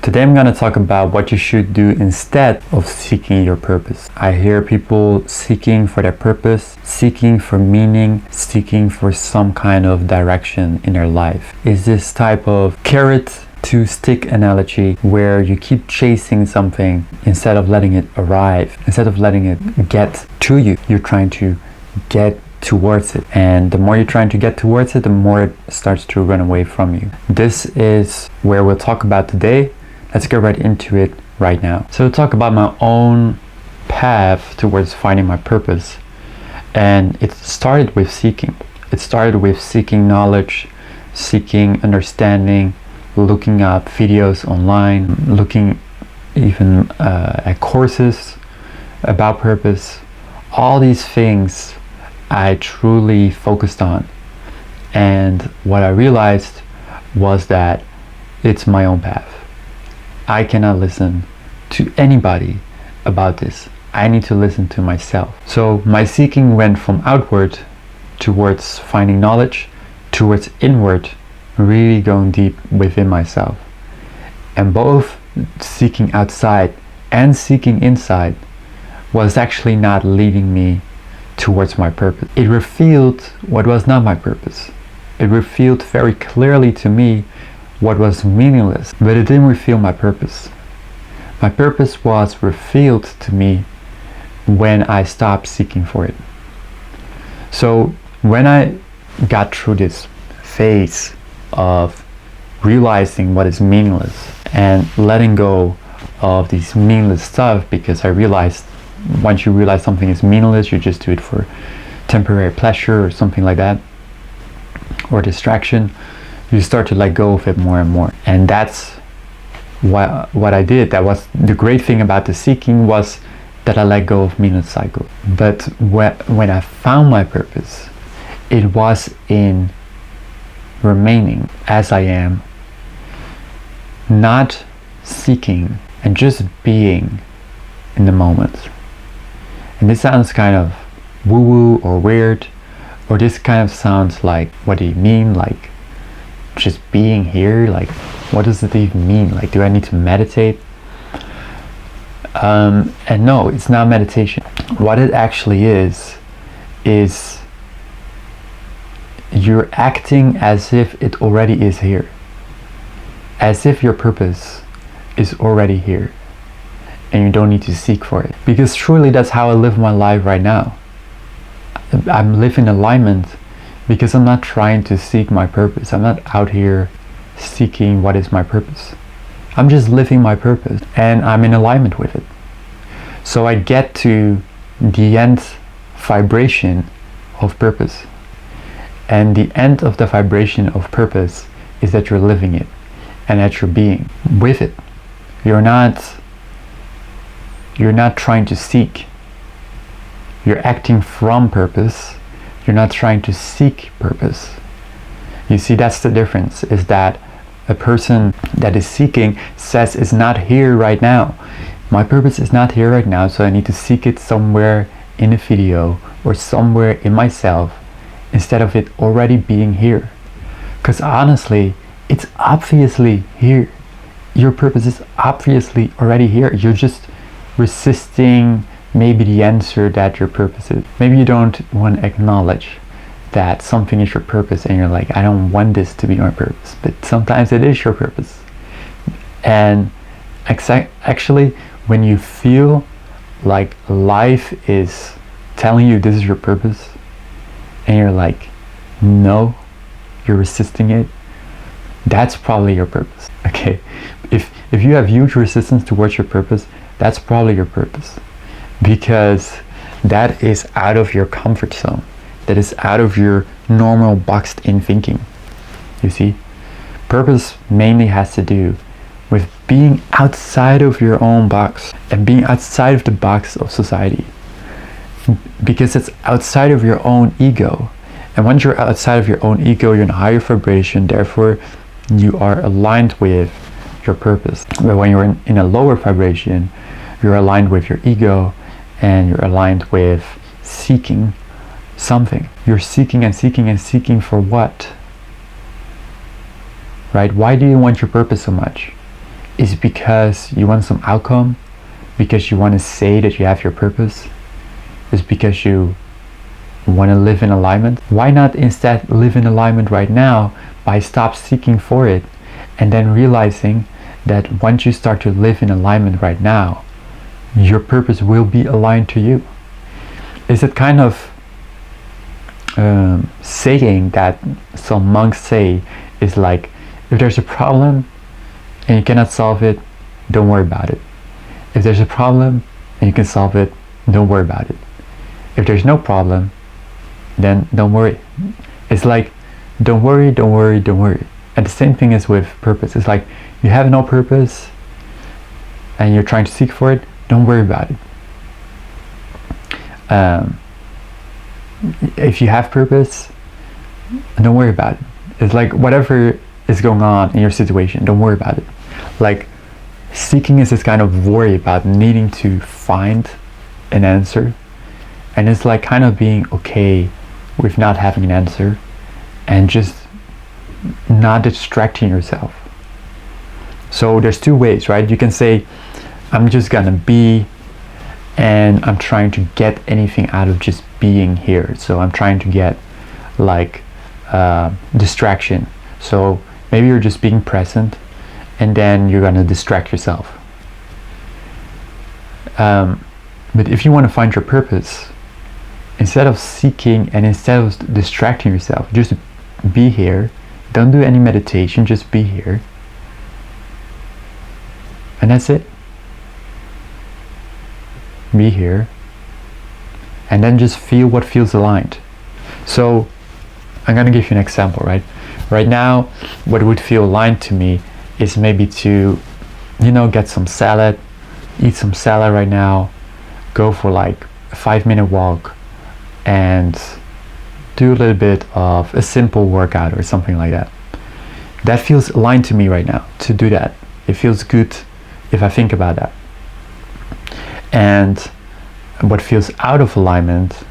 Today I'm going to talk about what you should do instead of seeking your purpose. I hear people seeking for their purpose, seeking for meaning, seeking for some kind of direction in their life. Is this type of carrot to stick analogy where you keep chasing something instead of letting it arrive, instead of letting it get to you. You're trying to get towards it, and the more you're trying to get towards it, the more it starts to run away from you. This is where we'll talk about today. Let's get right into it right now. So to talk about my own path towards finding my purpose, and it started with seeking. It started with seeking knowledge, seeking understanding, looking up videos online, looking even at courses about purpose. All these things I truly focused on, and what I realized was that it's my own path. I cannot listen to anybody about this. I need to listen to myself. So my seeking went from outward towards finding knowledge, towards inward, really going deep within myself. And both seeking outside and seeking inside was actually not leading me towards my purpose. It revealed what was not my purpose. It revealed very clearly to me what was meaningless, but it didn't reveal my purpose. My purpose was revealed to me when I stopped seeking for it. So when I got through this phase of realizing what is meaningless and letting go of these meaningless stuff, because I realized once you realize something is meaningless, you just do it for temporary pleasure or something like that, or distraction, you start to let go of it more and more. And that's what I did. That was the great thing about the seeking, was that I let go of meaningless cycle. But when I found my purpose, it was in remaining as I am, not seeking, and just being in the moment. And this sounds kind of woo-woo or weird, or this kind of sounds like, what do you mean? Like, just being here? Like, what does it even mean? Like, do I need to meditate? And no, it's not meditation. What it actually is you're acting as if it already is here. As if your purpose is already here, and you don't need to seek for it. Because truly that's how I live my life right now. I'm living alignment because I'm not trying to seek my purpose. I'm not out here seeking what is my purpose. I'm just living my purpose, and I'm in alignment with it. So I get to the end vibration of purpose. And the end of the vibration of purpose is that you're living it and that you're being with it. You're not trying to seek. You're acting from purpose. You're not trying to seek purpose. You see, that's the difference, is that a person that is seeking says it's not here right now. My purpose is not here right now, so I need to seek it somewhere in a video or somewhere in myself, instead of it already being here. Because honestly, it's obviously here. Your purpose is obviously already here. You're just resisting maybe the answer that your purpose is. Maybe you don't want to acknowledge that something is your purpose, and you're like, I don't want this to be my purpose, but sometimes it is your purpose. And actually, when you feel like life is telling you this is your purpose, and you're like, no, you're resisting it, that's probably your purpose. Okay, if you have huge resistance towards your purpose, that's probably your purpose, because that is out of your comfort zone. That is out of your normal boxed in thinking. You see, purpose mainly has to do with being outside of your own box and being outside of the box of society, because it's outside of your own ego. And once you're outside of your own ego, you're in a higher vibration, therefore you are aligned with your purpose. But when you're in a lower vibration, you're aligned with your ego, and you're aligned with seeking something. You're seeking and seeking and seeking for what? Right? Why do you want your purpose so much? Is it because you want some outcome? Because you want to say that you have your purpose? Is it because you want to live in alignment? Why not instead live in alignment right now by stop seeking for it, and then realizing that once you start to live in alignment right now, your purpose will be aligned to you? Is it kind of saying that some monks say is like, if there's a problem and you cannot solve it, don't worry about it. If there's a problem and you can solve it, don't worry about it. If there's no problem, then don't worry. It's like, don't worry, don't worry, don't worry. And the same thing is with purpose. It's like, you have no purpose and you're trying to seek for it, don't worry about it. If you have purpose, don't worry about it. It's like, whatever is going on in your situation, don't worry about it. Like, seeking is this kind of worry about needing to find an answer, and it's like kind of being okay with not having an answer and just not distracting yourself. So there's two ways, right? You can say, I'm just gonna be, and I'm trying to get anything out of just being here. So I'm trying to get like distraction. So maybe you're just being present, and then you're gonna distract yourself. But if you want to find your purpose, instead of seeking and instead of distracting yourself, just be here. Don't do any meditation, just be here. And that's it. Be here. And then just feel what feels aligned. So I'm gonna give you an example, right? Right now, what would feel aligned to me is maybe to, get some salad, eat some salad right now, go for like a 5-minute walk, and do a little bit of a simple workout or something like that. That feels aligned to me right now, to do that. It feels good if I think about that. And what feels out of alignment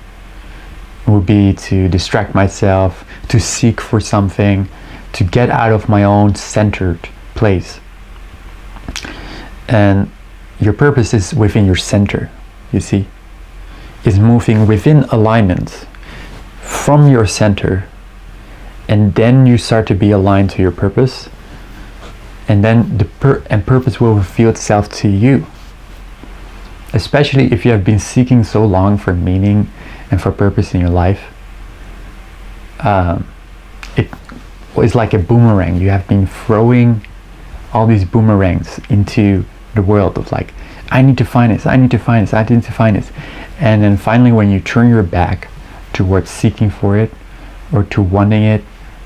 would be to distract myself, to seek for something, to get out of my own centered place. And your purpose is within your center, you see, is moving within alignment from your center, and then you start to be aligned to your purpose, and then purpose will reveal itself to you. Especially if you have been seeking so long for meaning and for purpose in your life, it is like a boomerang. You have been throwing all these boomerangs into the world of like, I need to find this, I need to find this, I need to find this. And then finally, when you turn your back towards seeking for it, or to wanting it,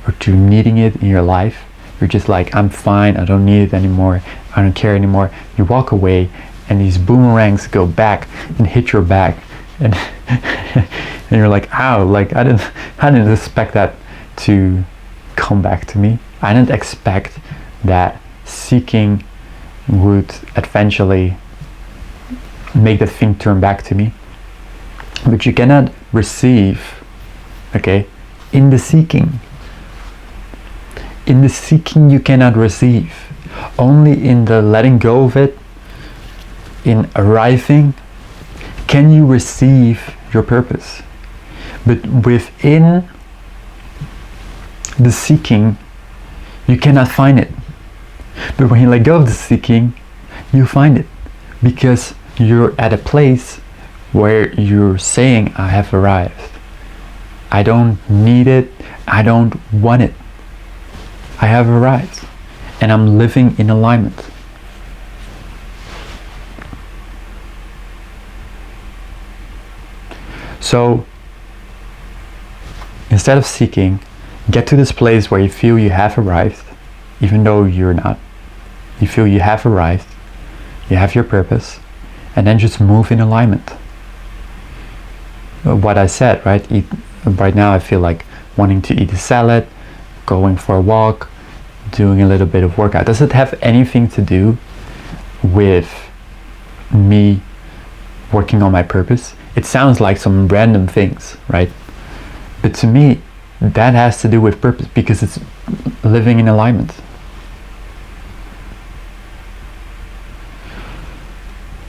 or to needing it in your life, you're just like, I'm fine, I don't need it anymore, I don't care anymore. You walk away, and these boomerangs go back and hit your back, and and you're like, ow, like I didn't expect that to come back to me. I didn't expect that seeking would eventually make the thing turn back to me. But you cannot receive, okay, in the seeking you cannot receive. Only in the letting go of it, in arriving, can you receive your purpose. But within the seeking, you cannot find it. But when you let go of the seeking, you find it, because you're at a place where you're saying, I have arrived. I don't need it, I don't want it. I have arrived, and I'm living in alignment. So instead of seeking, get to this place where you feel you have arrived, even though you're not. You feel you have arrived, you have your purpose, and then just move in alignment. What I said, right? Right now I feel like wanting to eat a salad, going for a walk, doing a little bit of workout. Does it have anything to do with me working on my purpose? It sounds like some random things, right? But to me, that has to do with purpose, because it's living in alignment.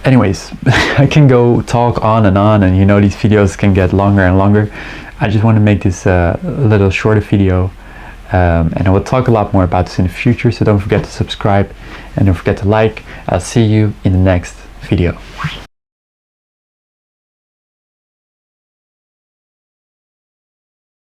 Anyways, I can go talk on, and you know, these videos can get longer and longer. I just want to make this a little shorter video, and I will talk a lot more about this in the future, so don't forget to subscribe and don't forget to like. I'll see you in the next video.